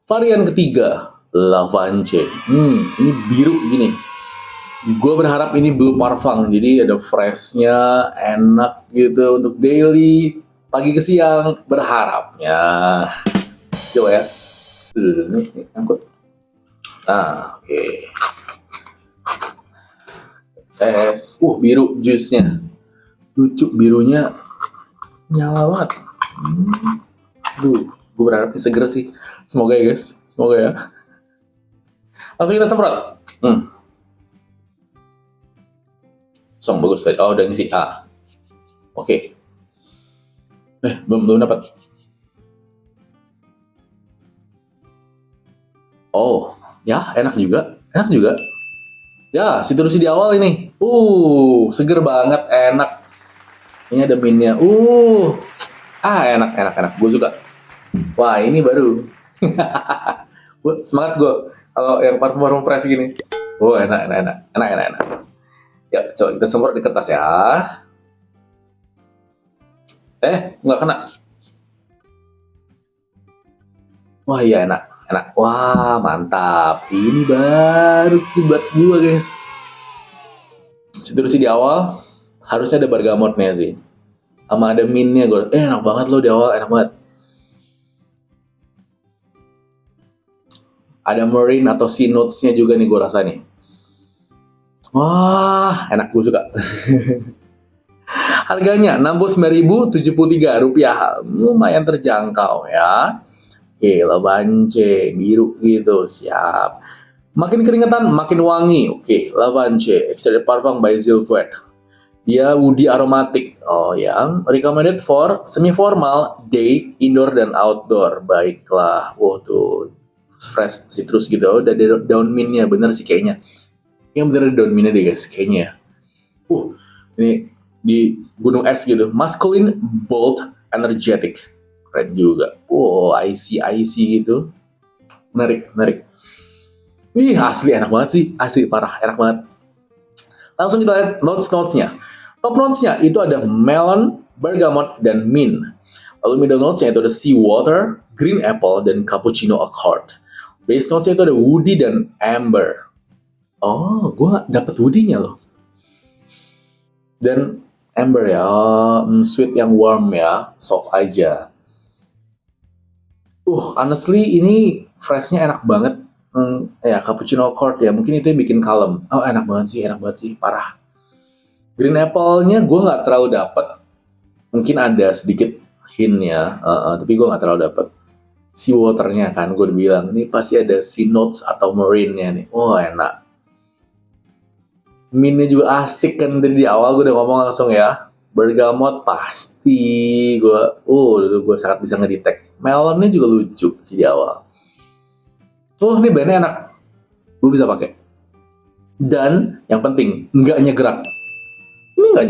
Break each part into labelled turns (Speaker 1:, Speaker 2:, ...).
Speaker 1: Varian ketiga, Lavance. Ini biru gini. Gue berharap ini blue parfum, jadi ada freshnya, enak gitu untuk daily, pagi ke siang, berharapnya. Coba ya. Nih, angkut. Nah, oke. Tes. Biru jusnya. Lucu birunya, nyala banget. Aduh, gue berharap ini seger sih. Semoga ya guys, semoga ya. Langsung kita semprot. Song bagus tadi. Oh, udah ngisi A. Oke. Belum dapat. Oh, ya enak juga. Enak juga. Ya, citrusy di awal ini. Seger banget, enak. Ini ada mintnya. Enak. Gue suka. Wah, ini baru. Semangat gue. Kalau yang parfum fresh gini. Enak. Ya, coba kita semprot di kertas ya. Nggak kena. Wah, iya enak. Wah, mantap. Ini baru buat gue, guys. Citrusy di awal, harusnya ada bergamotnya sih. Sama ada mintnya, gue. Enak banget loh di awal, enak banget. Ada marine atau sea notes-nya juga nih gue rasa nih. Wah, enak, gue suka. Harganya Rp69.073, lumayan terjangkau ya. Oke, Lavance biru gitu, siap. Makin keringetan, makin wangi. Oke, Lavance Extended Parfum by Zilfred. Dia woody aromatic. Oh ya, recommended for semi-formal, day, indoor dan outdoor. Baiklah, tuh fresh citrus gitu. Udah daun mintnya, bener sih kayaknya. Yang bener daun mintnya deh guys, kayaknya. Ini di gunung es gitu. Masculine, bold, energetic. Keren juga. Icy gitu. Menarik. Asli enak banget sih. Asli parah, enak banget. Langsung kita lihat notes-nya. Top notes-nya itu ada melon, bergamot, dan mint. Lalu middle notes-nya itu ada sea water, green apple, dan cappuccino accord. Base notes-nya itu ada woody dan amber. Gue dapet woody-nya loh. Dan amber ya, sweet yang warm ya, soft aja. Honestly ini freshnya enak banget. Cappuccino accord ya, mungkin itu yang bikin kalem. Enak banget sih, parah. Green apple-nya gue nggak terlalu dapet. Mungkin ada sedikit hint-nya, tapi gue nggak terlalu dapet. Sea water-nya kan, gue udah bilang, ini pasti ada sea notes atau marine-nya nih. Enak. Mintnya juga asik kan, dari di awal gue udah ngomong langsung ya. Bergamot pasti gue sangat bisa ngedetect. Melonnya juga lucu sih di awal. Ini brandnya enak, gue bisa pakai. Dan yang penting nggak nyegerak. Ini nggak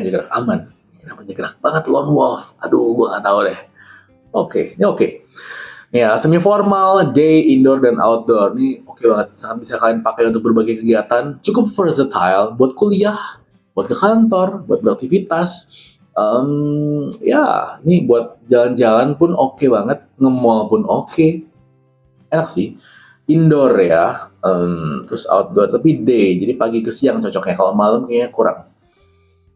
Speaker 1: nyegerak, aman. Kenapa nyegerak banget lone wolf? Aduh, gue nggak tahu deh. Ini oke. Ya, semi formal, day, indoor dan outdoor. Ini oke banget, sangat bisa kalian pakai untuk berbagai kegiatan. Cukup versatile buat kuliah, buat ke kantor, buat beraktivitas. Ini buat jalan-jalan pun oke banget, nge-mall pun oke. Enak sih. Indoor ya, terus outdoor, tapi day, jadi pagi ke siang cocoknya. Kalau malam kayaknya kurang.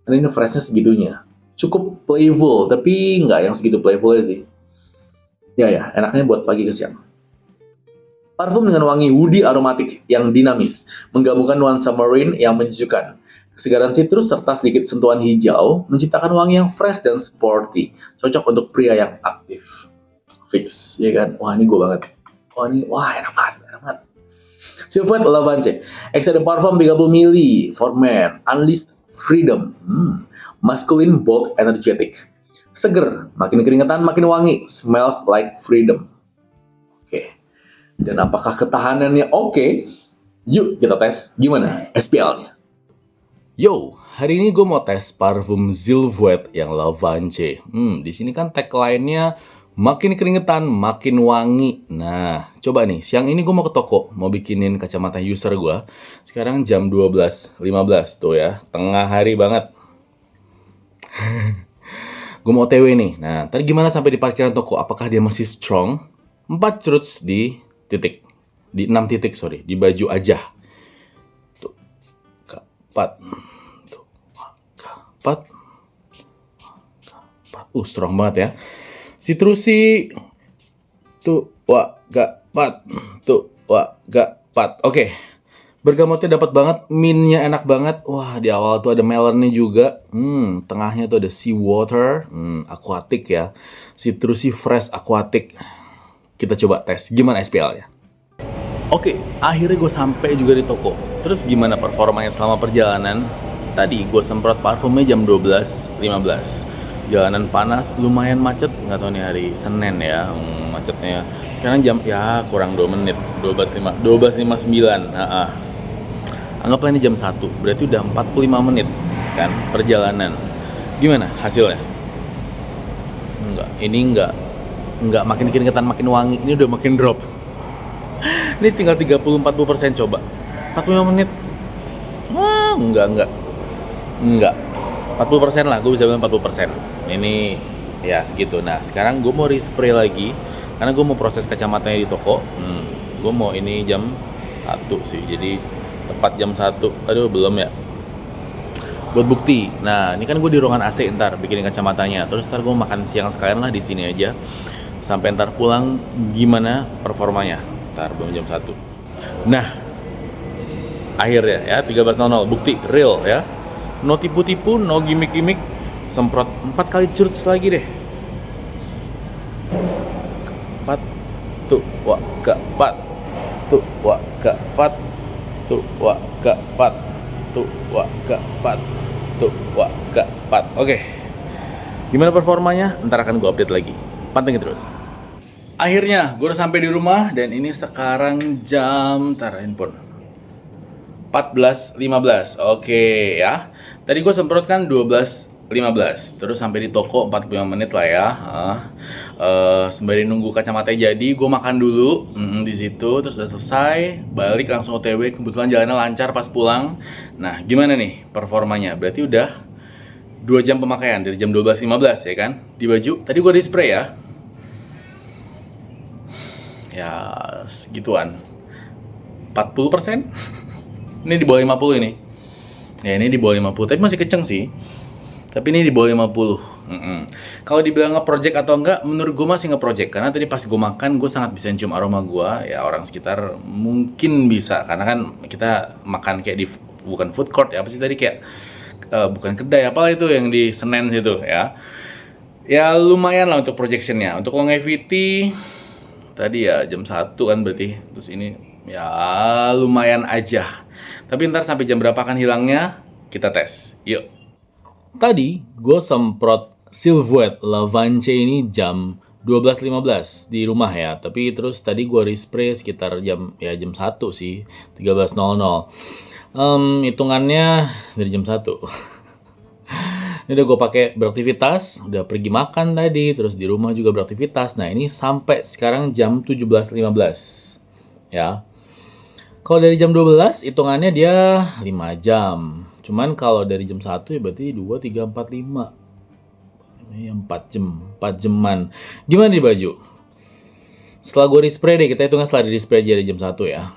Speaker 1: Karena ini freshnya segitunya. Cukup playful, tapi nggak yang segitu playfulnya sih. Ya, enaknya buat pagi ke siang. Parfum dengan wangi woody aromatik yang dinamis, menggabungkan nuansa marine yang menyejukkan. Kesegaran citrus serta sedikit sentuhan hijau menciptakan wangi yang fresh dan sporty, cocok untuk pria yang aktif. Fix, ya kan? Ini gue banget. Enak banget. Zilfred Lavance, Extended Parfum 30 ml for men, Unleashed Freedom, masculine, bold, energetic. Seger, makin keringetan, makin wangi, smells like freedom. Oke. Dan apakah ketahanannya oke? Yuk kita tes gimana SPL-nya. Yo, hari ini gue mau tes parfum Zilfred yang Lavance. Di sini kan tagline-nya makin keringetan, makin wangi. Nah, coba nih, siang ini gue mau ke toko, mau bikinin kacamata user gue. Sekarang jam 12.15 tuh ya, tengah hari banget. Gue mau OTW nih. Nah, tadi gimana sampai di parkiran toko? Apakah dia masih strong?
Speaker 2: 4 curuts di titik. Di 6 titik, sorry. Di baju aja. Tuh. 4. Tuh. 4. Strong banget ya. Sitrusi. Tuh. Wah. Gak. 4. Tuh. Wah. Gak. 4. Oke. Bergamotnya dapat banget, minnya enak banget. Wah, di awal tuh ada melonnya juga. Tengahnya tuh ada seawater, aquatic ya. Citrusy fresh aquatic. Kita coba tes gimana SPL-nya. Oke, akhirnya gue sampai juga di toko. Terus gimana performanya selama perjalanan? Tadi gue semprot parfumnya jam 12.15. Jalanan panas, lumayan macet. Nggak tahu nih hari Senin ya, macetnya. Sekarang jam ya kurang 2 menit, 12.59. Anggaplah ini jam 1, berarti udah 45 menit kan perjalanan. Gimana hasilnya? Enggak makin keringetan makin wangi, ini udah makin drop. Ini tinggal 30-40% coba. 45 menit. Wah, enggak. 40% lah, gue bisa bilang 40%. Ini ya segitu. Nah, sekarang gue mau respray lagi karena gue mau proses kacamatanya di toko. Gue mau ini jam 1 sih. Jadi tepat jam 1. Aduh, belum ya. Buat bukti. Nah, ini kan gue di ruangan AC ntar bikinin kacamatanya. Terus ntar gue makan siang sekalian lah di sini aja. Sampai ntar pulang gimana performanya. Ntar belum jam 1. Nah, akhirnya ya 13.00. Bukti real ya. No tipu-tipu, no gimmick-gimmick. Semprot 4 kali curts lagi deh. 4. Tuh, wah, ke 4. Tuh, wah, ke 4. Tuh, wah, ke 4. Tuh, wah, ke 4. Tuh, wah, ke 4. Oke. Gimana performanya? Ntar akan gue update lagi. Pantengin terus. Akhirnya, gue udah sampai di rumah. Dan ini sekarang jam... Ntar handphone. 14.15. Oke ya. Tadi gue semprot kan 12.15. Terus sampai di toko 45 menit lah ya. Sembari nunggu kacamatanya jadi, gue makan dulu di situ. Terus udah selesai, balik langsung OTW. Kebetulan jalannya lancar pas pulang. Nah, gimana nih performanya? Berarti udah 2 jam pemakaian dari jam 12.15 ya kan? Di baju. Tadi gue respray ya. Ya, segituan. 40%. Ini di bawah 50 ini. Ya, ini di bawah 50, tapi masih kenceng sih. Tapi ini di bawah 50. Kalau dibilang nge-project atau enggak, menurut gue masih nge-project. Karena tadi pas gue makan, gue sangat bisa cium aroma gue. Ya, orang sekitar mungkin bisa. Karena kan kita makan kayak di, bukan food court ya. Apa sih tadi kayak, bukan kedai, apalah itu yang di Senen situ ya. Ya, lumayan lah untuk projectionnya. Untuk longevity, tadi ya jam 1 kan berarti. Terus ini, ya lumayan aja. Tapi ntar sampai jam berapa kan hilangnya, kita tes. Yuk. Tadi gue semprot Silhouette Lavance ini jam 12.15 di rumah ya. Tapi terus tadi gue respray sekitar jam 1 sih, 13.00. Hitungannya dari jam 1. Ini udah gue pakai beraktivitas, udah pergi makan tadi, terus di rumah juga beraktivitas. Nah, ini sampai sekarang jam 17.15. Ya. Kalau dari jam 12, hitungannya dia 5 jam. Cuman kalau dari jam 1 ya berarti 2, 3, 4, 5. Ini 4 jam, 4 jaman. Gimana di baju? Setelah gue respray deh, kita hitungnya setelah di respray aja dari jam 1 ya.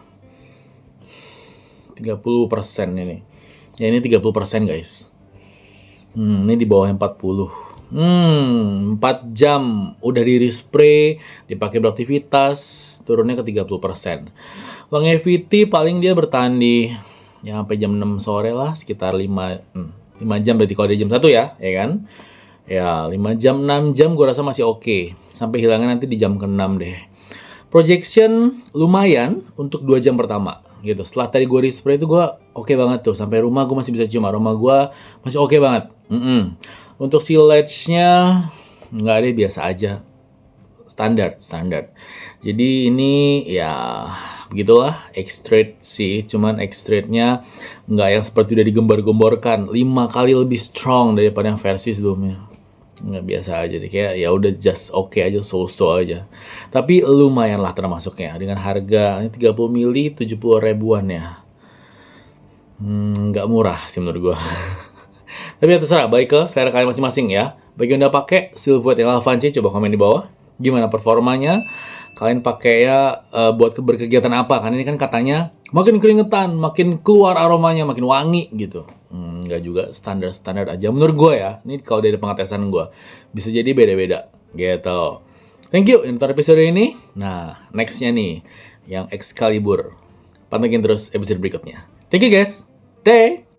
Speaker 2: 30% ini. Ya ini 30% guys. Ini di bawah 40. 4 jam udah di respray, dipakai beraktivitas, turunnya ke 30%. Longevity paling dia bertahan di ya sampai jam 6 sore lah, sekitar 5 jam berarti kalau dari jam 1 ya kan? Ya 5 jam, 6 jam gue rasa masih oke. Sampai hilangnya nanti di jam ke-6 deh. Projection lumayan untuk 2 jam pertama gitu. Setelah tadi gue respray itu gue oke banget tuh. Sampai rumah gue masih bisa cium aroma gue, masih oke banget. Untuk silage-nya nggak ada, biasa aja. Standar. Jadi ini ya begitulah, extrait sih. Cuman extraitnya nggak yang seperti udah digembar-gemborkan. 5 kali lebih strong daripada yang versi sebelumnya. Nggak, biasa aja deh, kayak ya udah just oke aja, so-so aja. Tapi lumayan lah termasuknya dengan harga 30 mili 70 ribuan ya. Nggak murah sih menurut gua. Tapi ya terserah, baik ke selera kalian masing-masing ya. Bagi yang udah pakai Silhouette yang Lavance, coba komen di bawah gimana performanya. kalian pakai ya buat berkegiatan apa, kan ini kan katanya makin keringetan, makin keluar aromanya, makin wangi gitu. Nggak juga, standar-standar aja menurut gue ya. Ini kalau dari pengetesan gue, bisa jadi beda-beda gitu. Thank you untuk episode ini. Nah, nextnya nih yang Excalibur. Pantengin terus episode berikutnya. Thank you guys. Day.